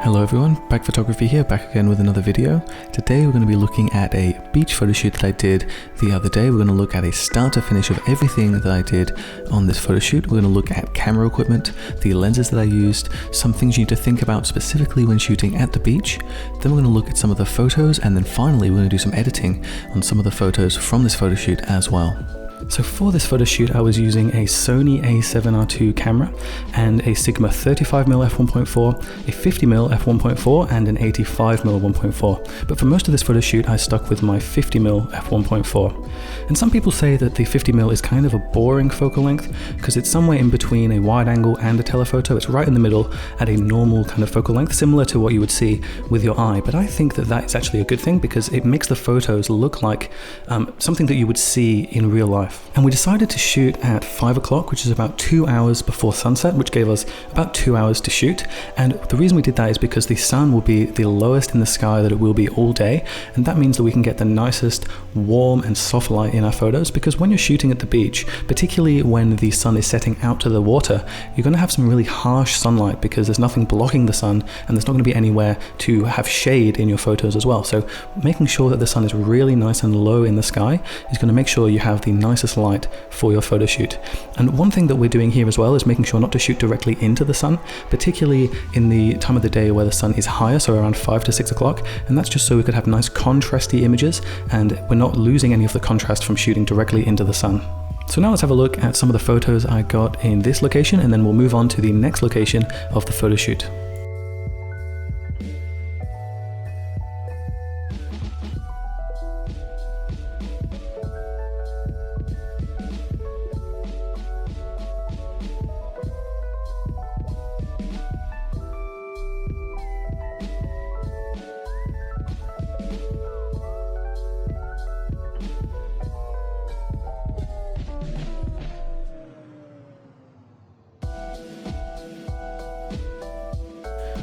Hello everyone, bachphotography here, back again with another video. Today we're going to be looking at a beach photo shoot that I did the other day. We're going to look at a start to finish of everything that I did on this photo shoot. We're going to look at camera equipment, the lenses that I used, some things you need to think about specifically when shooting at the beach. Then we're going to look at some of the photos, and then finally we're going to do some editing on some of the photos from this photo shoot as well. So for this photo shoot I was using a Sony a7R II camera and a Sigma 35mm f1.4, a 50mm f1.4 and an 85mm 1.4. But for most of this photo shoot I stuck with my 50mm f1.4. And some people say that the 50mm is kind of a boring focal length because it's somewhere in between a wide angle and a telephoto. It's right in the middle at a normal kind of focal length, similar to what you would see with your eye. But I think that that is actually a good thing because it makes the photos look like something that you would see in real life. And we decided to shoot at 5 o'clock, which is about 2 hours before sunset, which gave us about 2 hours to shoot. And the reason we did that is because the sun will be the lowest in the sky that it will be all day. And that means that we can get the nicest warm and soft light in our photos, because when you're shooting at the beach, particularly when the sun is setting out to the water, you're going to have some really harsh sunlight because there's nothing blocking the sun and there's not going to be anywhere to have shade in your photos as well. So making sure that the sun is really nice and low in the sky is going to make sure you have the nicest light for your photo shoot. And one thing that we're doing here as well is making sure not to shoot directly into the sun, particularly in the time of the day where the sun is higher, so around 5 to 6 o'clock, and that's just so we could have nice contrasty images and we're not losing any of the contrast from shooting directly into the sun. So now let's have a look at some of the photos I got in this location, and then we'll move on to the next location of the photo shoot.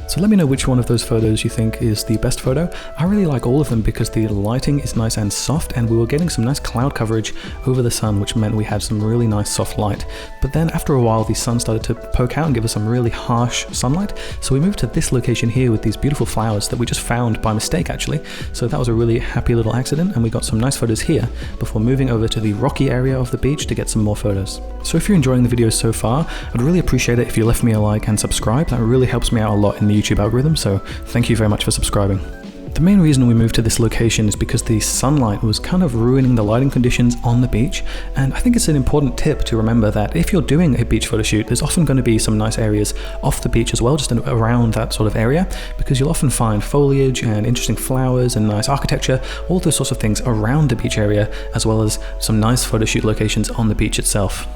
So let me know which one of those photos you think is the best photo. I really like all of them because the lighting is nice and soft, and we were getting some nice cloud coverage over the sun, which meant we had some really nice soft light. But then after a while the sun started to poke out and give us some really harsh sunlight, so we moved to this location here with these beautiful flowers that we just found by mistake actually. So that was a really happy little accident, and we got some nice photos here before moving over to the rocky area of the beach to get some more photos. So if you're enjoying the video so far, I'd really appreciate it if you left me a like and subscribe. That really helps me out a lot in the YouTube algorithm, so thank you very much for subscribing. The main reason we moved to this location is because the sunlight was kind of ruining the lighting conditions on the beach, and I think it's an important tip to remember that if you're doing a beach photo shoot, there's often going to be some nice areas off the beach as well, just around that sort of area, because you'll often find foliage and interesting flowers and nice architecture, all those sorts of things around the beach area, as well as some nice photo shoot locations on the beach itself.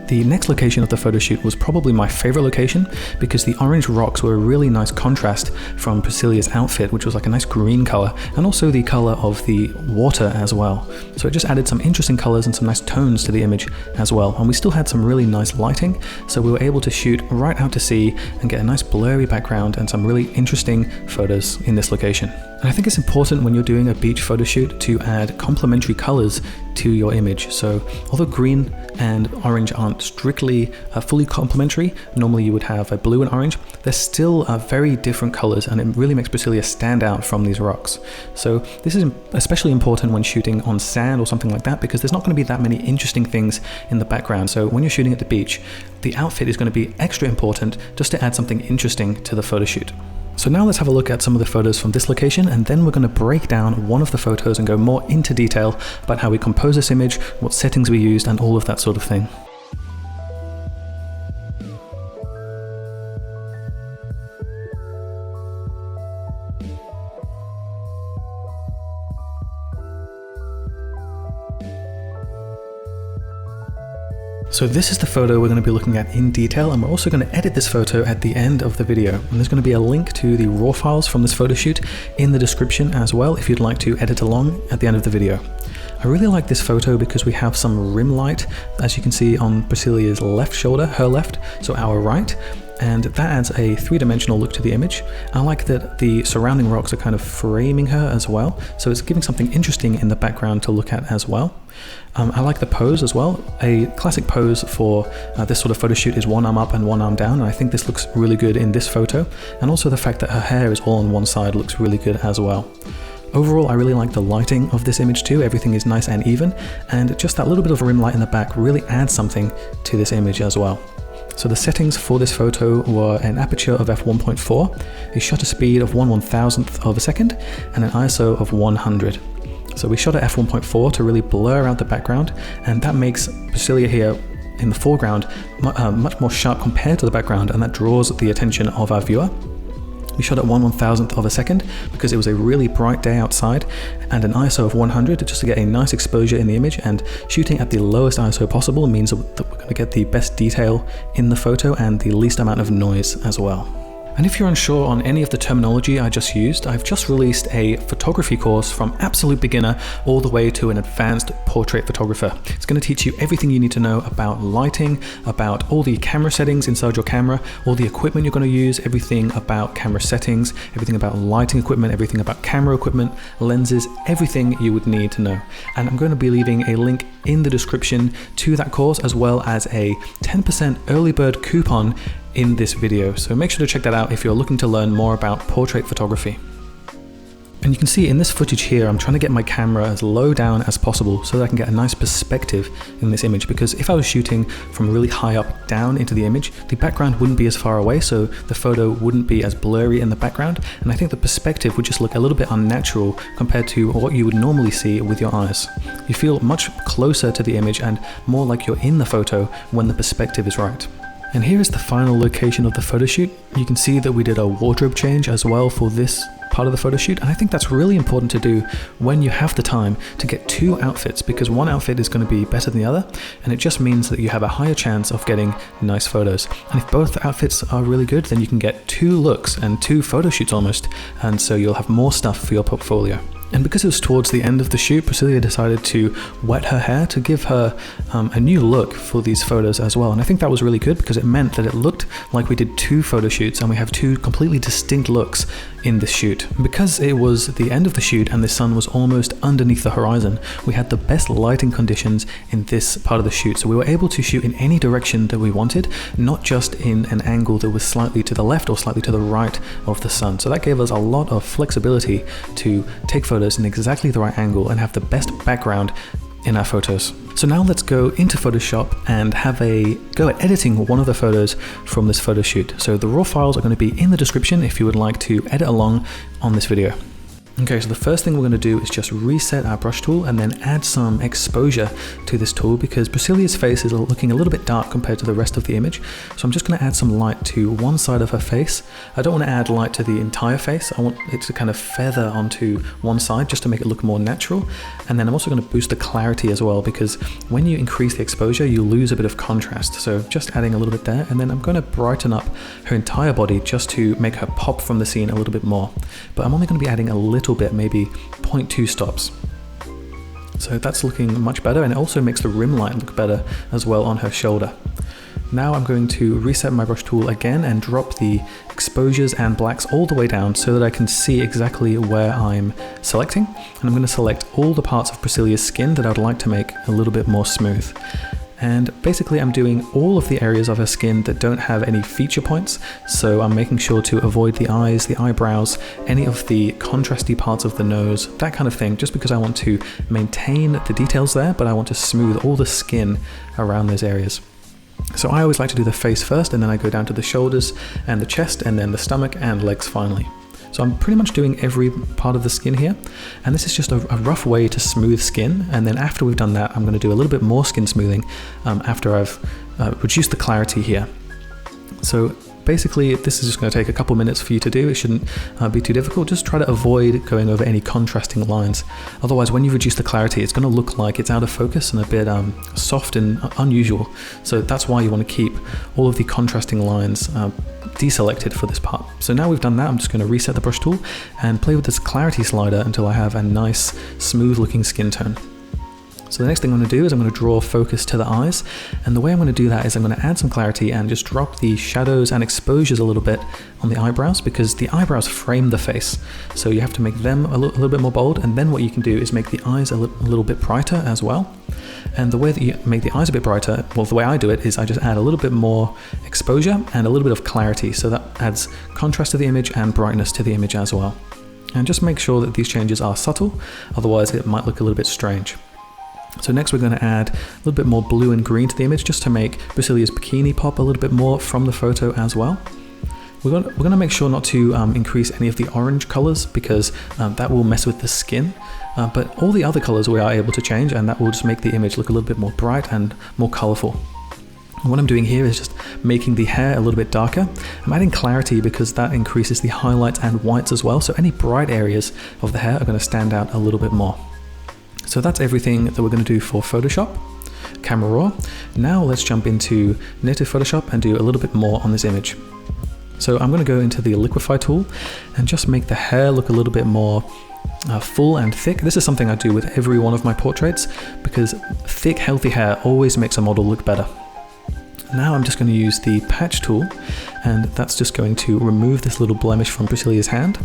The next location of the photo shoot was probably my favorite location because the orange rocks were a really nice contrast from Priscilla's outfit, which was like a nice green color, and also the color of the water as well. So it just added some interesting colors and some nice tones to the image as well. And we still had some really nice lighting, so we were able to shoot right out to sea and get a nice blurry background and some really interesting photos in this location. And I think it's important when you're doing a beach photo shoot to add complementary colors to your image. So although green and orange aren't strictly fully complementary, normally you would have a blue and orange, they're still very different colors, and it really makes Priscilla stand out from these rocks. So this is especially important when shooting on sand or something like that, because there's not going to be that many interesting things in the background. So when you're shooting at the beach, the outfit is going to be extra important just to add something interesting to the photo shoot. So now let's have a look at some of the photos from this location, and then we're going to break down one of the photos and go more into detail about how we compose this image, what settings we used, and all of that sort of thing. So this is the photo we're going to be looking at in detail, and we're also going to edit this photo at the end of the video. And there's going to be a link to the raw files from this photo shoot in the description as well if you'd like to edit along at the end of the video. I really like this photo because we have some rim light, as you can see on Priscilla's left shoulder, her left, so our right. and that adds a three-dimensional look to the image. I like that the surrounding rocks are kind of framing her as well, so it's giving something interesting in the background to look at as well. I like the pose as well. A classic pose for this sort of photo shoot is one arm up and one arm down, and I think this looks really good in this photo, and also the fact that her hair is all on one side looks really good as well. Overall, I really like the lighting of this image too. Everything is nice and even, and just that little bit of rim light in the back really adds something to this image as well. So the settings for this photo were an aperture of f1.4, a shutter speed of 1/1000th of a second, and an ISO of 100. So we shot at f1.4 to really blur out the background, and that makes Priscilla here in the foreground much more sharp compared to the background, and that draws the attention of our viewer. We shot at 1/1000th of a second because it was a really bright day outside, and an ISO of 100 just to get a nice exposure in the image, and shooting at the lowest ISO possible means that we're going to get the best detail in the photo and the least amount of noise as well. And if you're unsure on any of the terminology I just used, I've just released a photography course from absolute beginner all the way to an advanced portrait photographer. It's going to teach you everything you need to know about lighting, about all the camera settings inside your camera, all the equipment you're going to use, everything about camera settings, everything about lighting equipment, everything about camera equipment, lenses, everything you would need to know. And I'm going to be leaving a link in the description to that course, as well as a 10% early bird coupon in this video, so make sure to check that out if you're looking to learn more about portrait photography. And you can see in this footage here, I'm trying to get my camera as low down as possible so that I can get a nice perspective in this image, because if I was shooting from really high up down into the image, the background wouldn't be as far away, so the photo wouldn't be as blurry in the background, and I think the perspective would just look a little bit unnatural compared to what you would normally see with your eyes. You feel much closer to the image and more like you're in the photo when the perspective is right. And here is the final location of the photo shoot. You can see that we did a wardrobe change as well for this part of the photo shoot, and I think that's really important to do when you have the time to get two outfits, because one outfit is going to be better than the other, and it just means that you have a higher chance of getting nice photos. And if both outfits are really good, then you can get two looks and two photo shoots almost, and so you'll have more stuff for your portfolio. And because it was towards the end of the shoot, Priscilla decided to wet her hair to give her a new look for these photos as well. And I think that was really good because it meant that it looked like we did two photo shoots and we have two completely distinct looks in this shoot. Because it was the end of the shoot and the sun was almost underneath the horizon, we had the best lighting conditions in this part of the shoot. So we were able to shoot in any direction that we wanted, not just in an angle that was slightly to the left or slightly to the right of the sun. So that gave us a lot of flexibility to take photos in exactly the right angle and have the best background in our photos. So now let's go into Photoshop and have a go at editing one of the photos from this photo shoot. So the raw files are going to be in the description if you would like to edit along on this video. Okay, so the first thing we're going to do is just reset our brush tool and then add some exposure to this tool, because Priscilla's face is looking a little bit dark compared to the rest of the image. So I'm just going to add some light to one side of her face. I don't want to add light to the entire face. I want it to kind of feather onto one side just to make it look more natural. And then I'm also going to boost the clarity as well, because when you increase the exposure, you lose a bit of contrast. So just adding a little bit there, and then I'm going to brighten up her entire body just to make her pop from the scene a little bit more. But I'm only going to be adding a little bit, maybe 0.2 stops. So that's looking much better, and it also makes the rim light look better as well on her shoulder. Now I'm going to reset my brush tool again and drop the exposures and blacks all the way down so that I can see exactly where I'm selecting. And I'm going to select all the parts of Priscilla's skin that I would like to make a little bit more smooth. And basically I'm doing all of the areas of her skin that don't have any feature points. So I'm making sure to avoid the eyes, the eyebrows, any of the contrasty parts of the nose, that kind of thing, just because I want to maintain the details there, but I want to smooth all the skin around those areas. So I always like to do the face first, and then I go down to the shoulders and the chest, and then the stomach and legs finally. So I'm pretty much doing every part of the skin here, and this is just a rough way to smooth skin. And then after we've done that, I'm going to do a little bit more skin smoothing after I've reduced the clarity here. So basically this is just going to take a couple minutes for you to do. It shouldn't be too difficult. Just try to avoid going over any contrasting lines. Otherwise, when you reduce the clarity, it's going to look like it's out of focus and a bit soft and unusual. So that's why you want to keep all of the contrasting lines deselected for this part. So now we've done that, I'm just going to reset the brush tool and play with this clarity slider until I have a nice smooth looking skin tone. So the next thing I'm going to do is I'm going to draw focus to the eyes, and the way I'm going to do that is I'm going to add some clarity and just drop the shadows and exposures a little bit on the eyebrows, because the eyebrows frame the face, so you have to make them a little bit more bold. And then what you can do is make the eyes a little bit brighter as well. And the way that you make the eyes a bit brighter, well, the way I do it is I just add a little bit more exposure and a little bit of clarity, so that adds contrast to the image and brightness to the image as well. And just make sure that these changes are subtle, otherwise it might look a little bit strange. So next we're going to add a little bit more blue and green to the image, just to make Priscilla's bikini pop a little bit more from the photo as well. We're going to make sure not to increase any of the orange colors, because that will mess with the skin. But all the other colors we are able to change, and that will just make the image look a little bit more bright and more colorful. And what I'm doing here is just making the hair a little bit darker. I'm adding clarity because that increases the highlights and whites as well. So any bright areas of the hair are going to stand out a little bit more. So that's everything that we're going to do for Photoshop, Camera Raw. Now let's jump into native Photoshop and do a little bit more on this image. So I'm going to go into the liquify tool and just make the hair look a little bit more full and thick. This is something I do with every one of my portraits, because thick, healthy hair always makes a model look better. Now I'm just going to use the patch tool, and that's just going to remove this little blemish from Priscilla's hand.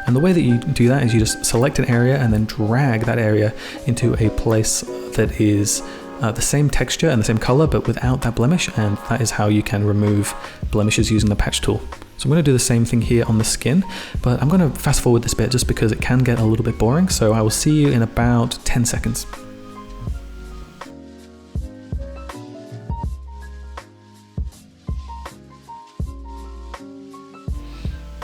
And the way that you do that is you just select an area and then drag that area into a place that is the same texture and the same color, but without that blemish, and that is how you can remove blemishes using the patch tool. So I'm going to do the same thing here on the skin, but I'm going to fast forward this bit just because it can get a little bit boring. So I will see you in about 10 seconds.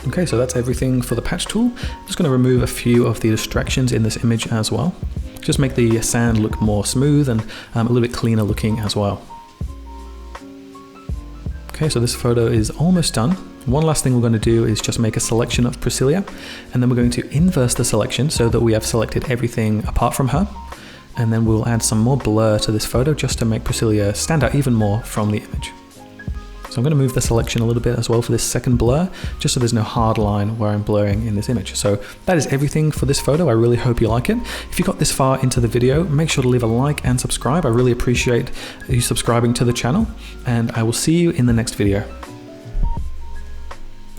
Okay, so that's everything for the patch tool. I'm just going to remove a few of the distractions in this image as well. Just make the sand look more smooth and a little bit cleaner looking as well. Okay, so this photo is almost done. One last thing we're going to do is just make a selection of Priscilla, and then we're going to inverse the selection so that we have selected everything apart from her. And then we'll add some more blur to this photo just to make Priscilla stand out even more from the image. So I'm going to move the selection a little bit as well for this second blur, just so there's no hard line where I'm blurring in this image. So that is everything for this photo. I really hope you like it. If you got this far into the video, make sure to leave a like and subscribe. I really appreciate you subscribing to the channel, and I will see you in the next video.